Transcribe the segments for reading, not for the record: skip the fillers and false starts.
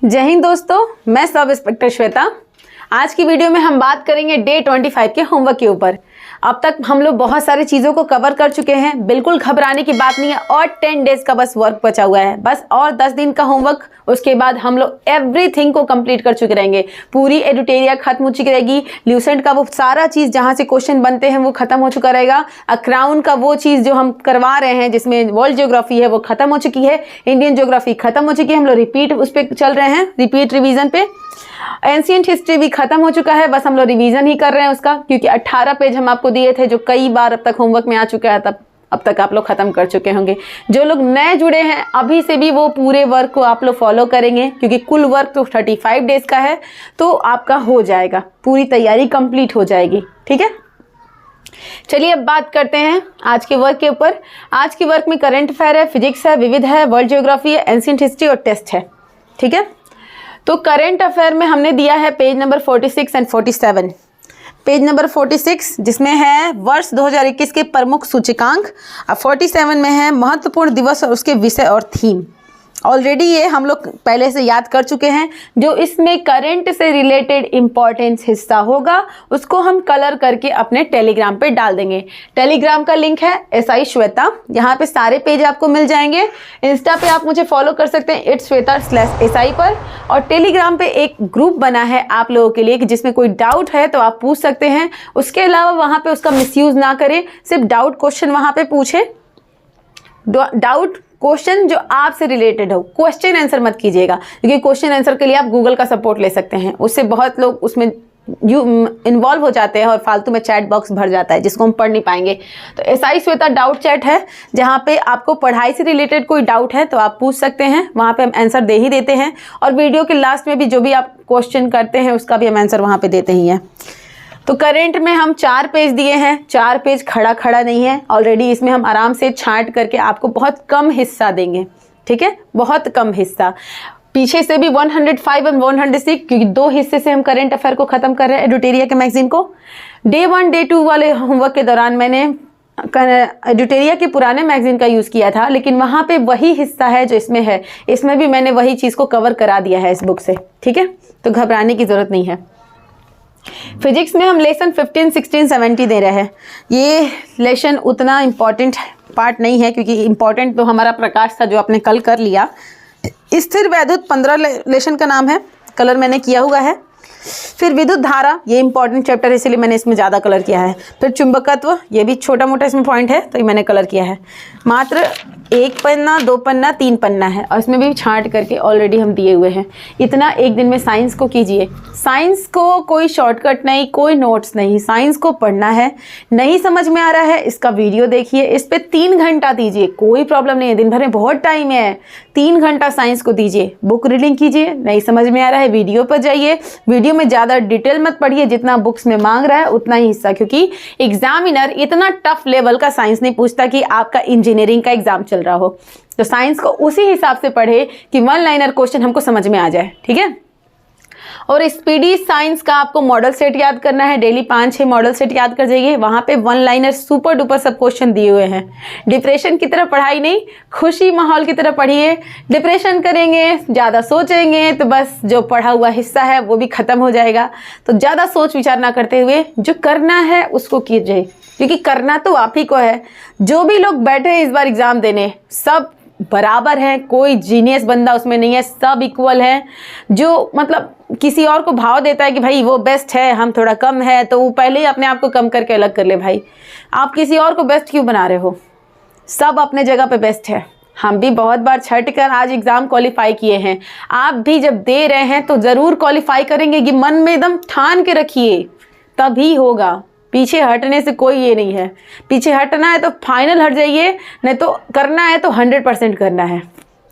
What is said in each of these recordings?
जय हिंद दोस्तों, मैं सब इंस्पेक्टर श्वेता। आज की वीडियो में हम बात करेंगे डे 25 के होमवर्क के ऊपर। अब तक हम लोग बहुत सारी चीज़ों को कवर कर चुके हैं, बिल्कुल घबराने की बात नहीं है। और 10 डेज का बस वर्क बचा हुआ है, बस और 10 दिन का होमवर्क। उसके बाद हम लोग एवरीथिंग को कंप्लीट कर चुके रहेंगे। पूरी एडुटेरिया खत्म हो चुकी रहेगी। ल्यूसेंट का वो सारा चीज़ जहाँ से क्वेश्चन बनते हैं वो खत्म हो चुका रहेगा। क्राउन का वो चीज़ जो हम करवा रहे हैं जिसमें वर्ल्ड ज्योग्राफी है वो खत्म हो चुकी है। इंडियन ज्योग्राफी खत्म हो चुकी है, हम लोग रिपीट उस पर चल रहे हैं, रिपीट रिवीजन पे। एंशिएंट हिस्ट्री भी खत्म हो चुका है, बस हम लोग रिवीजन ही कर रहे हैं उसका, क्योंकि 18 पेज हम आपको दिए थे जो कई बार अब तक होमवर्क में आ चुका है। तब अब तक आप लोग खत्म कर चुके होंगे। जो लोग नए जुड़े हैं अभी से भी वो पूरे वर्क को आप लोग फॉलो करेंगे, क्योंकि कुल वर्क तो 35 डेज का है, तो आपका हो जाएगा, पूरी तैयारी कंप्लीट हो जाएगी। ठीक है, चलिए अब बात करते हैं आज के वर्क के ऊपर। आज के वर्क में करंट अफेयर है, फिजिक्स है, विविध है, वर्ल्ड ज्योग्राफी है, एंशिएंट हिस्ट्री और टेस्ट है। ठीक है, तो करंट अफेयर में हमने दिया है page number 46 and 47। Page number 46 जिसमें है वर्ष 2021 के प्रमुख सूचकांक, और 47 में है महत्वपूर्ण दिवस और उसके विषय और थीम। ऑलरेडी ये हम लोग पहले से याद कर चुके हैं। जो इसमें करंट से रिलेटेड इम्पॉर्टेंस हिस्सा होगा उसको हम कलर करके अपने टेलीग्राम पे डाल देंगे। टेलीग्राम का लिंक है SI श्वेता, यहाँ पे सारे पेज आपको मिल जाएंगे। इंस्टा पे आप मुझे फॉलो कर सकते हैं @श्वेता/SI पर, और टेलीग्राम पे एक ग्रुप बना है आप लोगों के लिए कि जिसमें कोई डाउट है तो आप पूछ सकते हैं। उसके अलावा वहाँ पे उसका मिसयूज़ ना करें, सिर्फ डाउट क्वेश्चन वहाँ पे पूछे। डाउट क्वेश्चन जो आपसे रिलेटेड हो, क्वेश्चन आंसर मत कीजिएगा, क्योंकि क्वेश्चन आंसर के लिए आप गूगल का सपोर्ट ले सकते हैं। उससे बहुत लोग उसमें इन्वॉल्व हो जाते हैं और फालतू में चैट बॉक्स भर जाता है जिसको हम पढ़ नहीं पाएंगे। तो SI श्वेता डाउट चैट है, जहाँ पे आपको पढ़ाई से रिलेटेड कोई डाउट है तो आप पूछ सकते हैं, वहाँ पे हम आंसर दे ही देते हैं। और वीडियो के लास्ट में भी जो भी आप क्वेश्चन करते हैं उसका भी हम आंसर वहाँ पे देते ही हैं। तो करंट में हम 4 पेज दिए हैं, 4 पेज खड़ा नहीं है। ऑलरेडी इसमें हम आराम से छांट करके आपको बहुत कम हिस्सा देंगे। ठीक है, बहुत कम हिस्सा। पीछे से भी 105 और 106, क्योंकि 2 हिस्से से हम करंट अफेयर को ख़त्म कर रहे हैं एडुटेरिया के मैगजीन को। डे 1 डे 2 वाले होमवर्क के दौरान मैंने एडुटेरिया के पुराने मैगजीन का यूज़ किया था, लेकिन वहाँ पे वही हिस्सा है जो इसमें है। इसमें भी मैंने वही चीज़ को कवर करा दिया है इस बुक से। ठीक है, तो घबराने की ज़रूरत नहीं है। फिजिक्स में हम लेसन 15, 16, 17 दे रहे हैं। ये लेसन उतना इम्पॉर्टेंट पार्ट नहीं है, क्योंकि इम्पॉर्टेंट तो हमारा प्रकाश था जो आपने कल कर लिया। स्थिर वैद्युत 15 लेसन का नाम है, कलर मैंने किया हुआ है। फिर विद्युत धारा, ये इंपॉर्टेंट चैप्टर है इसलिए मैंने इसमें ज़्यादा कलर किया है। फिर चुंबकत्व, ये भी छोटा मोटा इसमें पॉइंट है तो ये मैंने कलर किया है। मात्र 1 पन्ना, 2 पन्ना, 3 पन्ना है, और इसमें भी छांट करके ऑलरेडी हम दिए हुए हैं। इतना एक दिन में साइंस को कीजिए। साइंस को कोई शॉर्टकट नहीं, कोई नोट्स नहीं, साइंस को पढ़ना है। नहीं समझ में आ रहा है इसका वीडियो देखिए, इस पर 3 घंटा दीजिए, कोई प्रॉब्लम नहीं है। दिन भर में बहुत टाइम है, 3 घंटा साइंस को दीजिए। बुक रीडिंग कीजिए, नहीं समझ में आ रहा है वीडियो पर जाइए। वीडियो में ज़्यादा डिटेल मत पढ़िए, जितना बुक्स में मांग रहा है उतना ही हिस्सा, क्योंकि एग्जामिनर इतना टफ लेवल का साइंस नहीं पूछता कि आपका इंजीनियरिंग का एग्जाम चल रहा हो। तो साइंस को उसी हिसाब से पढ़े कि 1 लाइनर क्वेश्चन हमको समझ में आ जाए। ठीक है, और स्पीडी साइंस का आपको मॉडल सेट याद करना है। डेली 5-6 मॉडल सेट याद कर जाइए, वहाँ पे 1 लाइनर सुपर डुपर सब क्वेश्चन दिए हुए हैं। डिप्रेशन की तरह पढ़ाई नहीं, खुशी माहौल की तरह पढ़िए। डिप्रेशन करेंगे, ज़्यादा सोचेंगे तो बस जो पढ़ा हुआ हिस्सा है वो भी ख़त्म हो जाएगा। तो ज़्यादा सोच विचार ना करते हुए जो करना है उसको कीजिए, क्योंकि करना तो आप ही को है। जो भी लोग बैठे हैं इस बार एग्ज़ाम देने, सब बराबर है, कोई जीनियस बंदा उसमें नहीं है, सब इक्वल है। जो मतलब किसी और को भाव देता है कि भाई वो बेस्ट है, हम थोड़ा कम है, तो वो पहले ही अपने आप को कम करके अलग कर ले। भाई आप किसी और को बेस्ट क्यों बना रहे हो? सब अपने जगह पे बेस्ट है। हम भी बहुत बार छट कर आज एग्ज़ाम क्वालिफाई किए हैं। आप भी जब दे रहे हैं तो ज़रूर क्वालिफाई करेंगे, कि मन में एकदम ठान के रखिए, तभी होगा। पीछे हटने से कोई ये नहीं है। पीछे हटना है तो फाइनल हट जाइए, नहीं तो करना है तो 100% करना है।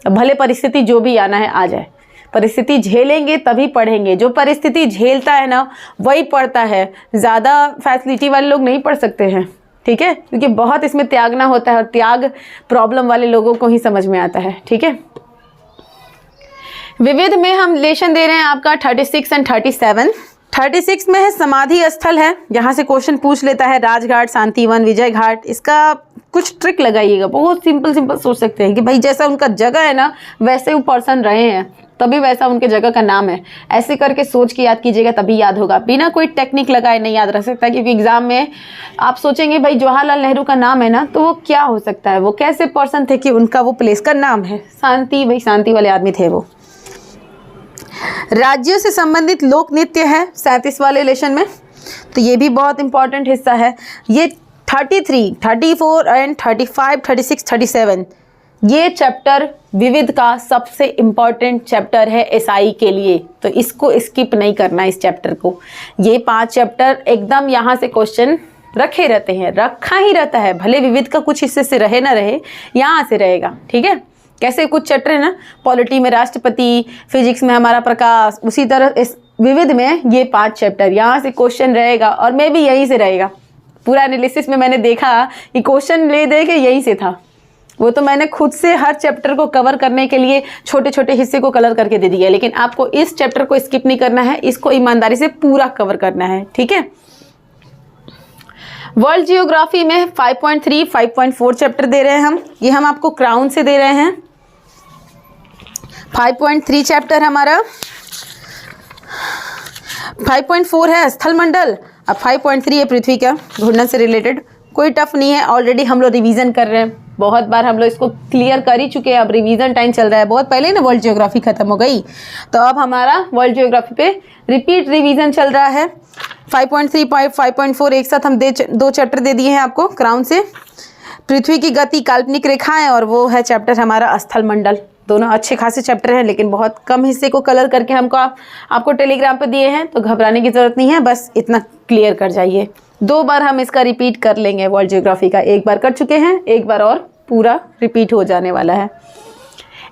भले परिस्थिति जो भी आना है आ जाए, परिस्थिति झेलेंगे तभी पढ़ेंगे। जो परिस्थिति झेलता है ना वही पढ़ता है। ज़्यादा फैसिलिटी वाले लोग नहीं पढ़ सकते हैं। ठीक है, क्योंकि बहुत इसमें त्यागना होता है, और त्याग प्रॉब्लम वाले लोगों को ही समझ में आता है। ठीक है, विविध में हम लेसन दे रहे हैं आपका 36 एंड 37। 36 में है समाधि स्थल है, यहाँ से क्वेश्चन पूछ लेता है राजघाट, शांतिवन, विजय घाट। इसका कुछ ट्रिक लगाइएगा, बहुत सिंपल सिंपल सोच सकते हैं कि भाई जैसा उनका जगह है ना वैसे वो पर्सन रहे हैं तभी वैसा उनके जगह का नाम है। ऐसे करके सोच के याद कीजिएगा तभी याद होगा, बिना कोई टेक्निक लगाए नहीं याद रख सकता। क्योंकि एग्जाम में आप सोचेंगे भाई जवाहरलाल नेहरू का नाम है ना तो वो क्या हो सकता है, वो कैसे पर्सन थे कि उनका वो प्लेस का नाम है। शांति, भाई शांति वाले आदमी थे वो। राज्यों से संबंधित लोक नृत्य है 37 वाले लेशन में, तो ये भी बहुत इंपॉर्टेंट हिस्सा है। ये 33, 34 एंड 35, 36, 37 ये चैप्टर विविध का सबसे इम्पॉर्टेंट चैप्टर है एसआई के लिए, तो इसको स्किप नहीं करना इस चैप्टर को। ये 5 चैप्टर एकदम यहाँ से क्वेश्चन रखे रहते हैं, रखा ही रहता है, भले विविध का कुछ हिस्से से रहे ना रहे, यहाँ से रहेगा। ठीक है, कैसे कुछ चैप्टर है ना, पॉलिटी में राष्ट्रपति, फिजिक्स में हमारा प्रकाश, उसी तरह इस विविध में ये 5 चैप्टर यहाँ से क्वेश्चन रहेगा और मे भी यहीं से रहेगा। पूरा एनालिसिस में मैंने देखा कि क्वेश्चन ले दे के यहीं से था, वो तो मैंने खुद से हर चैप्टर को कवर करने के लिए छोटे छोटे हिस्से को कलर करके दे दिया, लेकिन आपको इस चैप्टर को स्किप नहीं करना है, इसको ईमानदारी से पूरा कवर करना है। ठीक है, वर्ल्ड जियोग्राफी में 5.3, 5.4 चैप्टर दे रहे हैं हम, ये हम आपको क्राउन से दे रहे हैं। 5.3 चैप्टर हमारा, 5.4 है स्थल मंडल, अब 5.3 है पृथ्वी का घूर्णन से रिलेटेड। कोई टफ नहीं है, ऑलरेडी हम लोग रिवीजन कर रहे हैं, बहुत बार हम लोग इसको क्लियर कर ही चुके हैं। अब रिवीजन टाइम चल रहा है, बहुत पहले ही ना वर्ल्ड जियोग्राफी खत्म हो गई, तो अब हमारा वर्ल्ड जियोग्राफी पे रिपीट रिवीजन चल रहा है। 5.3, 5.4 एक साथ हम 2 चैप्टर दे दिए हैं आपको क्राउन से। पृथ्वी की गति, काल्पनिक रेखाएं, और वो है चैप्टर हमारा स्थल मंडल। दोनों अच्छे खासे चैप्टर हैं, लेकिन बहुत कम हिस्से को कलर करके हमको आपको टेलीग्राम पे दिए हैं, तो घबराने की ज़रूरत नहीं है, बस इतना क्लियर कर जाइए। 2 बार हम इसका रिपीट कर लेंगे वर्ल्ड जियोग्राफी का, एक बार कर चुके हैं, एक बार और पूरा रिपीट हो जाने वाला है।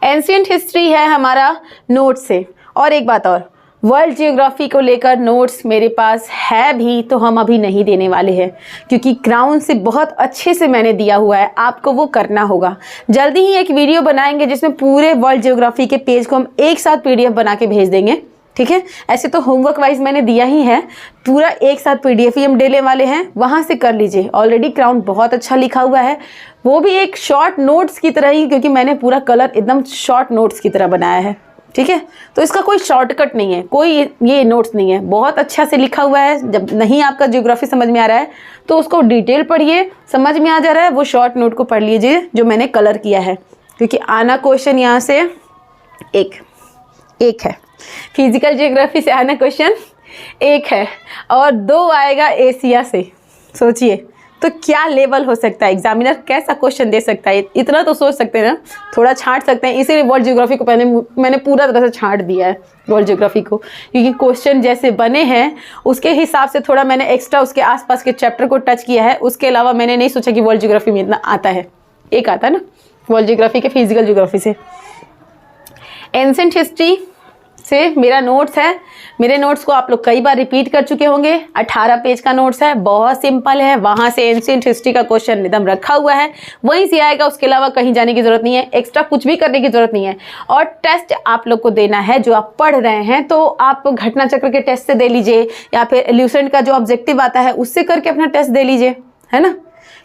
एंशिएंट हिस्ट्री है हमारा नोट्स से। और एक बात और, वर्ल्ड जियोग्राफी को लेकर नोट्स मेरे पास है भी, तो हम अभी नहीं देने वाले हैं, क्योंकि क्राउन से बहुत अच्छे से मैंने दिया हुआ है, आपको वो करना होगा। जल्दी ही एक वीडियो बनाएंगे जिसमें पूरे वर्ल्ड जियोग्राफी के पेज को हम एक साथ PDF बना के भेज देंगे। ठीक है, ऐसे तो होमवर्क वाइज मैंने दिया ही है, पूरा एक साथ PDF ही हम देने वाले हैं, वहाँ से कर लीजिए। ऑलरेडी क्राउन बहुत अच्छा लिखा हुआ है, वो भी एक शॉर्ट नोट्स की तरह ही, क्योंकि मैंने पूरा कलर एकदम शॉर्ट नोट्स की तरह बनाया है। ठीक है, तो इसका कोई शॉर्टकट नहीं है, कोई ये नोट्स नहीं है, बहुत अच्छा से लिखा हुआ है। जब नहीं आपका ज्योग्राफी समझ में आ रहा है तो उसको डिटेल पढ़िए, समझ में आ जा रहा है वो शॉर्ट नोट को पढ़ लीजिए जो मैंने कलर किया है, क्योंकि आना क्वेश्चन यहाँ से एक है, फिजिकल ज्योग्राफी से आना क्वेश्चन एक है, और 2 आएगा एशिया से। सोचिए तो क्या लेवल हो सकता है, एग्जामिनर कैसा क्वेश्चन दे सकता है। इतना तो सोच सकते हैं ना, थोड़ा छांट सकते हैं। इसीलिए वर्ल्ड ज्योग्राफी को मैंने पूरा तरह से छांट दिया है वर्ल्ड ज्योग्राफी को, क्योंकि क्वेश्चन जैसे बने हैं उसके हिसाब से थोड़ा मैंने एक्स्ट्रा उसके आसपास के चैप्टर को टच किया है। उसके अलावा मैंने नहीं सोचा कि वर्ल्ड ज्योग्राफी में इतना आता है, एक आता है ना वर्ल्ड ज्योग्राफी के फिजिकल ज्योग्राफी से। एंशिएंट हिस्ट्री से मेरा नोट्स है, मेरे नोट्स को आप लोग कई बार रिपीट कर चुके होंगे। 18 पेज का नोट्स है, बहुत सिंपल है, वहाँ से एंशिएंट हिस्ट्री का क्वेश्चन एकदम रखा हुआ है, वहीं से आएगा। उसके अलावा कहीं जाने की ज़रूरत नहीं है, एक्स्ट्रा कुछ भी करने की ज़रूरत नहीं है। और टेस्ट आप लोग को देना है, जो आप पढ़ रहे हैं तो आप घटना चक्र के टेस्ट से दे लीजिए, या फिर ल्यूसेंट का जो ऑब्जेक्टिव आता है उससे करके अपना टेस्ट दे लीजिए, है ना।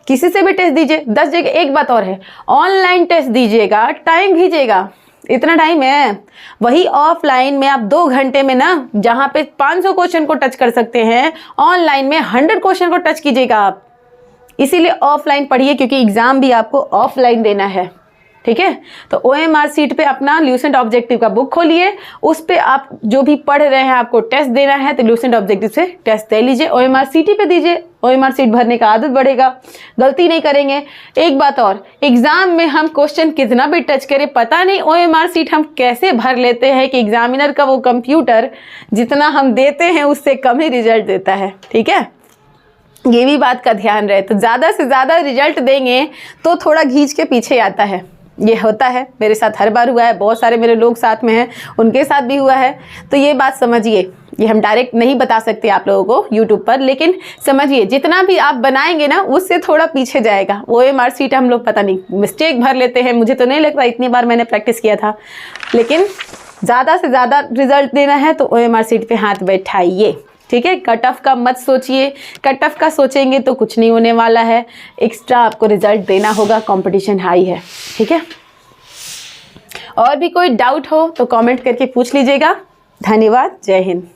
किसी से भी टेस्ट दीजिए, 10 जगह। एक बात और है, ऑनलाइन टेस्ट दीजिएगा, टाइम खींचेगा, इतना टाइम है। वही ऑफलाइन में आप 2 घंटे में ना, जहाँ पे 500 क्वेश्चन को टच कर सकते हैं, ऑनलाइन में 100 क्वेश्चन को टच कीजिएगा आप। इसीलिए ऑफलाइन पढ़िए, क्योंकि एग्जाम भी आपको ऑफलाइन देना है। ठीक है, तो OMR सीट पे अपना ल्यूसेंट ऑब्जेक्टिव का बुक खोलिए, उस पे आप जो भी पढ़ रहे हैं आपको टेस्ट देना है, तो ल्यूसेंट ऑब्जेक्टिव से टेस्ट दे लीजिए, OMR सीटी पे दीजिए। OMR सीट भरने का आदत बढ़ेगा, गलती नहीं करेंगे। एक बात और, एग्जाम में हम क्वेश्चन कितना भी टच करें, पता नहीं OMR सीट हम कैसे भर लेते हैं कि एग्जामिनर का वो कंप्यूटर जितना हम देते हैं उससे कम ही रिजल्ट देता है। ठीक है, ये भी बात का ध्यान रहे। तो ज़्यादा से ज़्यादा रिजल्ट देंगे तो थोड़ा घींच के पीछे आता है, ये होता है, मेरे साथ हर बार हुआ है, बहुत सारे मेरे लोग साथ में हैं, उनके साथ भी हुआ है। तो ये बात समझिए, ये हम डायरेक्ट नहीं बता सकते आप लोगों को यूट्यूब पर, लेकिन समझिए जितना भी आप बनाएंगे ना उससे थोड़ा पीछे जाएगा। OMR सीट हम लोग पता नहीं मिस्टेक भर लेते हैं, मुझे तो नहीं लगता, इतनी बार मैंने प्रैक्टिस किया था। लेकिन ज़्यादा से ज़्यादा रिजल्ट देना है तो OMR सीट पे हाथ बैठाइए। ठीक है, कट ऑफ का मत सोचिए, कट ऑफ का सोचेंगे तो कुछ नहीं होने वाला है, एक्स्ट्रा आपको रिजल्ट देना होगा, कंपटीशन हाई है। ठीक है, और भी कोई डाउट हो तो कमेंट करके पूछ लीजिएगा। धन्यवाद, जय हिंद।